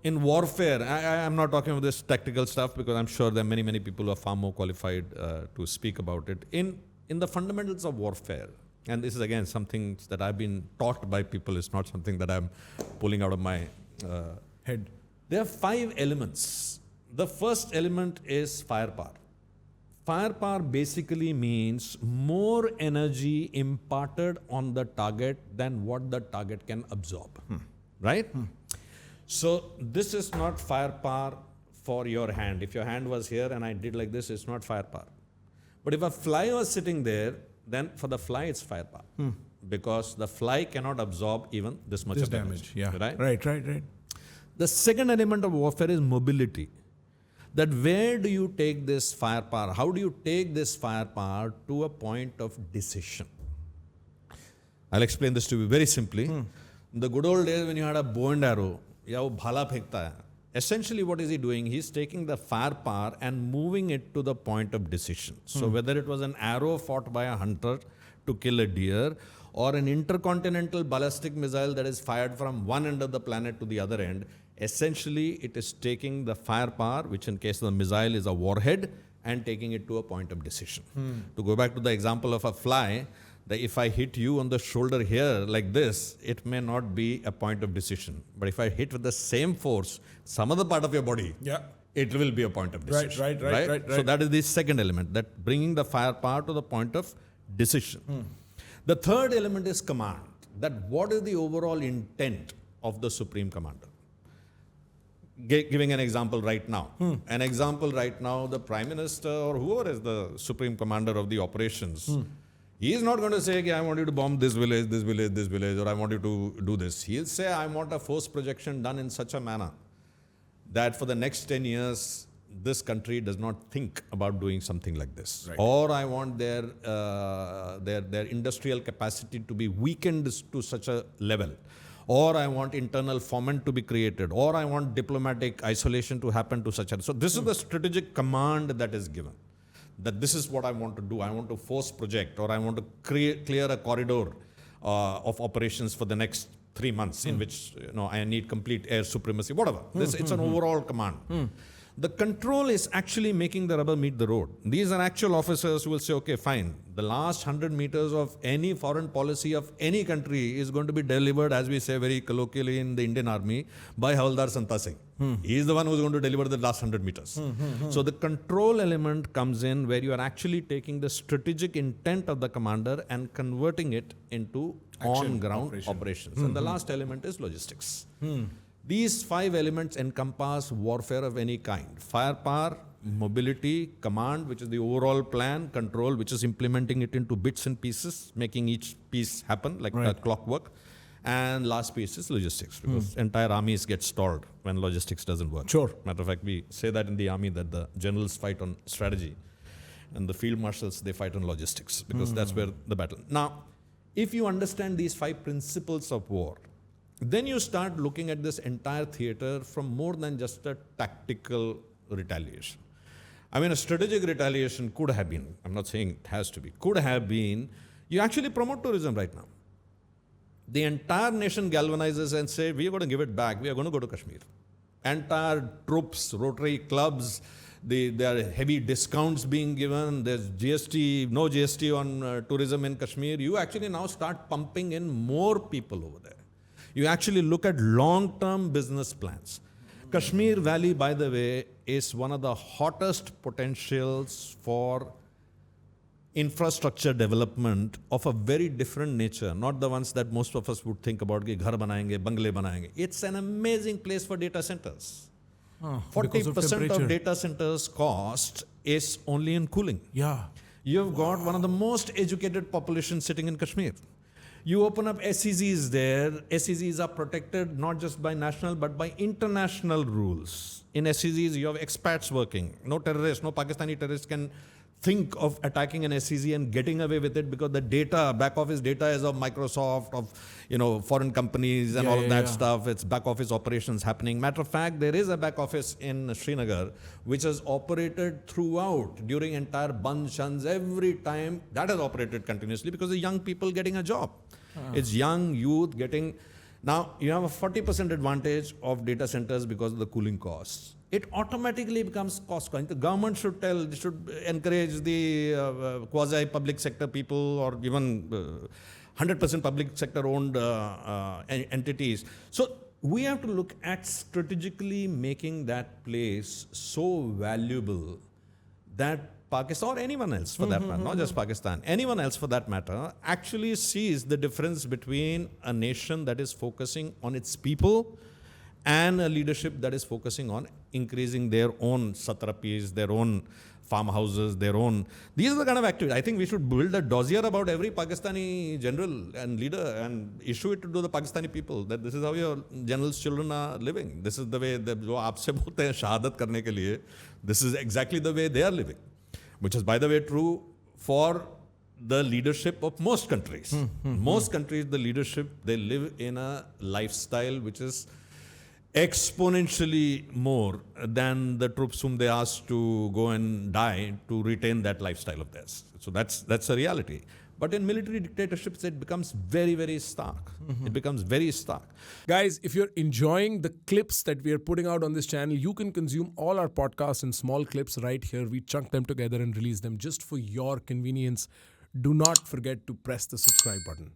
in warfare, I'm not talking about this tactical stuff because I'm sure there are many, many people who are far more qualified to speak about it. In the fundamentals of warfare, and this is again something that I've been taught by people, it's not something that I'm pulling out of my head. There are 5 elements. The first element is firepower. Firepower basically means more energy imparted on the target than what the target can absorb. Right? So this is not firepower for your hand. If your hand was here and I did like this, it's not firepower. But if a fly was sitting there, then for the fly it's firepower. Because the fly cannot absorb even this much of damage. Yeah. Right. The second element of warfare is mobility. That where do you take this firepower? How do you take this firepower to a point of decision? I'll explain this to you very simply. In the good old days when you had a bow and arrow, या वो भाला फेंकता है. Essentially what is he doing? He's taking the firepower and moving it to the point of decision. So whether it was an arrow fought by a hunter to kill a deer, or an intercontinental ballistic missile that is fired from one end of the planet to the other end, essentially it is taking the firepower, which in case of the missile is a warhead, and taking it to a point of decision. To go back to the example of a fly, that if I hit you on the shoulder here like this, it may not be a point of decision. But if I hit with the same force, some other part of your body, it will be a point of decision. Right. So that is the second element, that bringing the firepower to the point of decision. The third element is command. That what is the overall intent of the Supreme Commander? Giving an example right now. An example right now, the Prime Minister or whoever is the Supreme Commander of the operations, he is not going to say, okay, I want you to bomb this village, or I want you to do this. He'll say, I want a force projection done in such a manner that for the next 10 years, this country does not think about doing something like this. Or I want their industrial capacity to be weakened to such a level. Or I want internal foment to be created. Or I want diplomatic isolation to happen to such a... So this is the strategic command that is given. That this is what I want to do. I want to force project, or I want to clear a corridor of operations for the next 3 months in which I need complete air supremacy, whatever. It's an overall command. The control is actually making the rubber meet the road. These are actual officers who will say, okay, fine. The last 100 meters of any foreign policy of any country is going to be delivered, as we say very colloquially in the Indian Army, by Havaldar Santa Singh. He is the one who is going to deliver the last 100 meters. So the control element comes in where you are actually taking the strategic intent of the commander and converting it into on-ground operations. And the last element is logistics. These 5 elements encompass warfare of any kind. Firepower, mobility, command, which is the overall plan, control, which is implementing it into bits and pieces, making each piece happen like a clockwork. And last piece is logistics, because entire armies get stalled when logistics doesn't work. Matter of fact, we say that in the army that the generals fight on strategy and the field marshals, they fight on logistics, because that's where the battle. Now, if you understand these 5 principles of war, then you start looking at this entire theater from more than just a tactical retaliation. I mean, a strategic retaliation could have been, I'm not saying it has to be, could have been, you actually promote tourism right now. The entire nation galvanizes and say, we are going to give it back, we are going to go to Kashmir. Entire troops, Rotary clubs, there are heavy discounts being given, there's GST, no GST on tourism in Kashmir. You actually now start pumping in more people over there. You actually look at long-term business plans. Kashmir Valley, by the way, is one of the hottest potentials for infrastructure development of a very different nature, not the ones that most of us would think about, ghar banayenge, bangle banayenge. It's an amazing place for data centers. 40% of data centers cost is only in cooling. You've got one of the most educated populations sitting in Kashmir. You open up SEZs there. SEZs are protected not just by national but by international rules. In SEZs, you have expats working. No terrorists, no Pakistani terrorists can think of attacking an SEZ and getting away with it, because the data, back office data is of Microsoft, of foreign companies and all of that stuff. It's back office operations happening. Matter of fact, there is a back office in Srinagar which has operated throughout during entire Band Shans. Every time that has operated continuously because the young people getting a job. It's young youth getting Now, you have a 40% advantage of data centers because of the cooling costs. It automatically becomes cost conscious. The government should encourage the quasi-public sector people or even 100% public sector owned entities. So we have to look at strategically making that place so valuable that Pakistan or anyone else for that matter, not just Pakistan, anyone else for that matter, actually sees the difference between a nation that is focusing on its people and a leadership that is focusing on increasing their own satrapies, their own farmhouses, their own. These are the kind of activities. I think we should build a dossier about every Pakistani general and leader and issue it to the Pakistani people that this is how your general's children are living. This is the way जो आपसे बोलते हैं शहादत करने के लिए. This is exactly the way they are living, which is by the way true for the leadership of most countries. Most countries, the leadership, they live in a lifestyle which is exponentially more than the troops whom they asked to go and die to retain that lifestyle of theirs. So that's a reality. But in military dictatorships, it becomes very, very stark. It becomes very stark. Guys, if you're enjoying the clips that we are putting out on this channel, you can consume all our podcasts in small clips right here. We chunk them together and release them just for your convenience. Do not forget to press the subscribe button.